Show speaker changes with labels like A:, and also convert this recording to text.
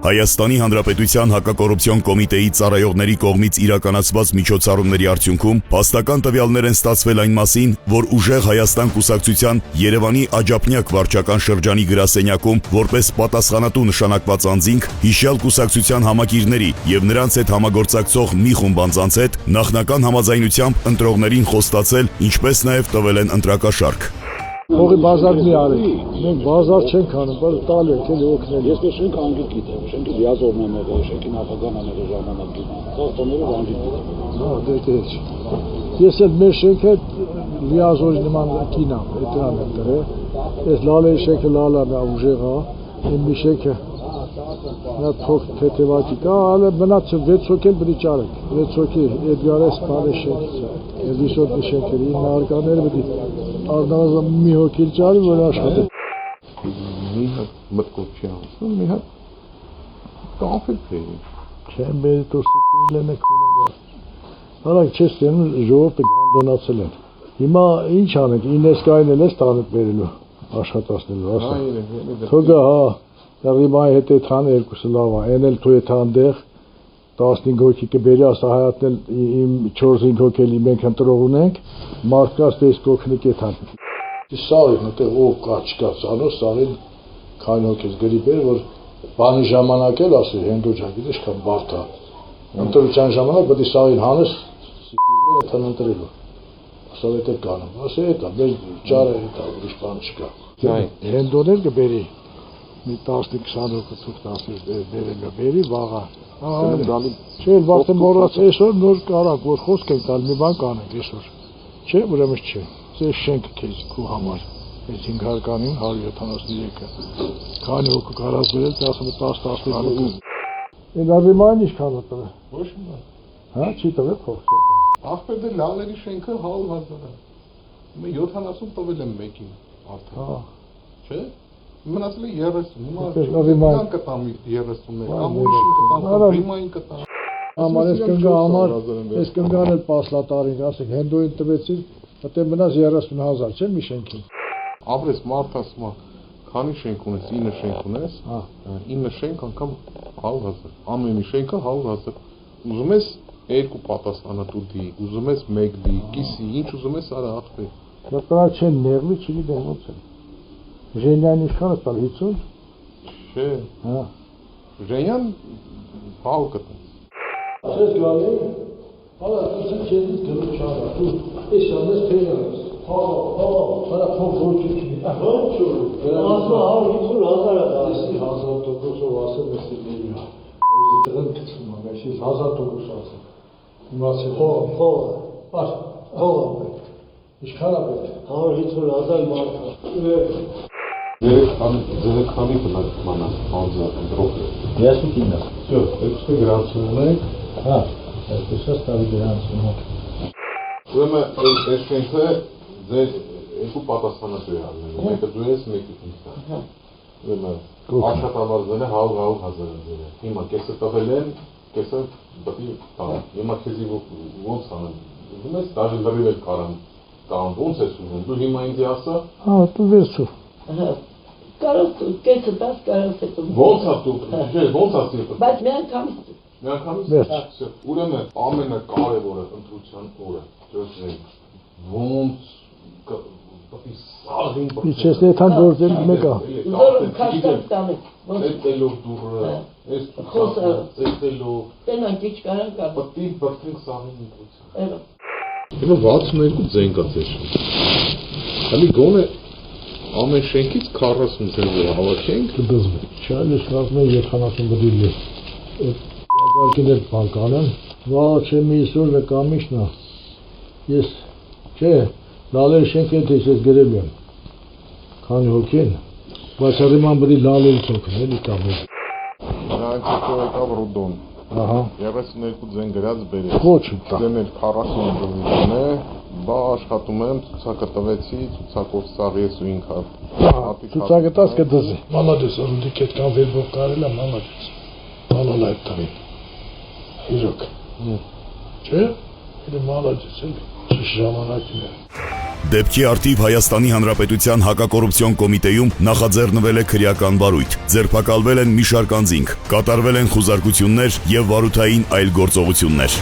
A: Հայաստանի Հանրապետության հակակոռուպցիոն կոմիտեի ծառայողների կողմից իրականացված միջոցառումների արդյունքում փաստական տվյալներ են ստացվել այն մասին, որ ուժեղ Հայաստան կուսակցության Երևանի Աջափնյակ վարչական շրջանի գրասենյակում որպես պատասխանատու նշանակված անձինք հիշյալ կուսակցության համակիրների եւ նրանց հետ համագործակցող մի խումբ անձանց հետ նախնական համաձայնությամբ ընտրողներին խոստացել, ինչպես նաեւ տվել են ընտրակաշարք։
B: Հողի բազար մի արեք, մենք բազար չենք անում, բայց տալ ենք էլ օգնել։
C: Ես որ շենք անգիտ գիտեմ, շենքի լիազորն եմ եղել, շենքի նախագահն եմ եղել ժամանակին, ծախտոները անգիտ գիտեմ։
B: Հա, դե չէ։ Ես էլ մեր շենքը լիազորի նման կինամ, էդրան եմ դրել։ Այս լալերի շենքը լալան է ուժեղ է, իմ մի շենքը նա թող թեթևակի կա, ale մնացը 6 հոգի էլ բրիճ արեք, 6 հոգի Էդգարը սպանը շենքից է, ես իսօր մի շենքերի, ինը արկաները բդի Ardağızda մի հոգի ճարի, որ աշխատի։
D: Մի հատ մտքով չի անցնում, մի հատ կամփել փերի։
B: Չէ, մեր տոստիկներն են քունը։ Հարակ չես տենում ժողովուրդը գանդոնացել են։ Հիմա ինչ անենք, ինեսկային էլ էս տանդ բերելու աշխատացնելու, ասա։ Թողա, հա, ռիմայի հետ է թան երկուսը լավ է, այն էլ թու է թանդեղ 15 հոգի կբերի, ասա հայատն էլ իմ 4-5 հոգելի մենք ընտրող ունենք, մարդկաց դես կօգնիկ է թան։ Սարին, նտեղ ով կա, չկա, սարով, սարին քանի հոգես գրի բեր, որ բանի ժամանակ էլ ասի, հենդոջա գիտես կան բարդ է։ Ընտրության ժամանակ պետք է սարին հանես, սիկիրները թան ընտրելու։ Ասա հետ է կանում, ասա հետ է, մեր ճարը հետ է, ուրիշ բան չկա։ Հենդոներ կբերի, մի 15-20 հոգի թուք 10 բերելը բերի, վաղա։ Չէ, վաղտը մորած այսօր նոր կարակ, որ խոսք ենք տալ, մի բան կանենք այսօր։ Չէ, ուրեմն չէ, ձեզ շենքը քեզ քու համար, այս 500-ին 173-ը, քանի հոգու կարած բերել, ասում է 10-15 հոգու։ Են արիմային ինչքան է տվել։
D: Ոչ մի։
B: Հա, չի տվել փող։
D: Ախպեր դե լալերի շենքը 100,000 է։ Հիմա 70 տվել եմ մեկին արդեն։
B: Հա։
D: Չէ։ Մնացել է 30, հիմա կան կտամ 31, կամ ուրիշին կտամ, ռիմային կտամ։
B: Համար ես կնգա համար, ես կնգան էլ պասլատարին, ասեք, հենդոյին տվեցին, հետե մնաց 30,000, չէ մի շենքին։
D: Ապրես մարդ ասում է, քանի շենք ունես, 9 շենք ունես, 9 շենք անգամ 100,000, ամեն մի շենքը 100,000, ուզում ես 2 պատասխանատու դի, ուզում ես 1 դի, կիսի, ինչ ուզում ես արա ախպեր։
B: Դա տրա չեն նեղլի, չգիտեմ ոնց է։ Ժենյան ինչքան է տալ 50։
D: Չէ։
B: Հա։
D: Ժենյան բալ կտա։
B: Ասես գալի, հալա դու չես դու չարա, դու էս ամես թեյնես։ Հա, հալա փող ոչինչ չի։ Ոչ, ասա 150,000 է դասի 1000%-ով ասել ես դի։ Ոզի դրան գցում ա, ես 1000% ասել։ Իմացել։ Փող, բաց, փող։ Ինչքան է պետք։ 150,000 մարդ։
D: Ձեր քանի բնակմանա անձը ընտրող է։
B: 39-ը։
D: Всё, այդպես գրանցում եք։
B: Հա, այսպես է ստավի գրանցում եք։
D: Ուրեմն այս շենքը ձեր երկու պատասխանատու է արվել։ Մեկը դու ես, մեկը ինքը։ Հա։ Ուրեմն աշխատավարձել է 100,000 ձեր։ Հիմա կեսը տվել են, կեսը դեպի տան։ Հիմա քեզի ոնց անեմ։ Ուզում ես դաժե լրիվ կարամ տան, ոնց ես ուզում։ Դու հիմա ինձ ասա։
B: Հա, դու վերցու։
E: Կարոս կեսը տաս կարոս է տում։
D: Ոնց է դու, չէ, ոնց է դու։
E: Բայց միանգամից։
D: Միանգամից։ Ուրեմն ամենակարևորը ընտրության օրը, ճշգրիտ։ Ոնց պատի սաղին։
B: Իչես նեթան գործել մեկա։
E: Զորում քաշտած կանեք։
D: Էստելով դուրը, էստելով։
E: Տենանք ինչ կարան կան։
D: Պատի բրտինք սաղին ընտրության։
E: Էլո։
D: Հիմա 62 ձենք է ձեր։ Հալի գոնե ամեն շենքից 40 ձեր հավաքենք
B: կդզվի։ Չէ, ես կարծում եմ 70 բդիլի։ Ագարկին էլ բան կանեմ։ Վա, չէ, մի իսօր նկամիշն է։ Ես, չէ, լալերի շենքը ես գրել եմ։ Քանի հոգին, բայց արիման բդի լալերից հոգն էլի կամել։
D: Նրանց հետո եկավ Ռուդոն։
B: Ահա։
D: 32 ձեն գրած բերեց։
B: Ոչ ուտա։
D: Դեմ էլ 40 դրամ է, բա աշխատում եմ, ցուցակը տվեցի, ցուցակով սաղ ես ու ինքա։
B: Ցուցակը տաս կդզի։ Մալադես, ուրդի կետ կան վերբով կարել է, մալադես։ Մալալ այդ տավին։ Իրոք։ Չէ, էլ մալադես էլ, ժամանակին է։
A: Դեպքի արդիվ Հայաստանի Հանրապետության հակակոռուպցիոն կոմիտեում նախաձեռնվել է քրեական վարույթ, ձերբակալվել են մի շարք անձինք, կատարվել են խուզարկություններ եւ վարութային այլ գործողություններ։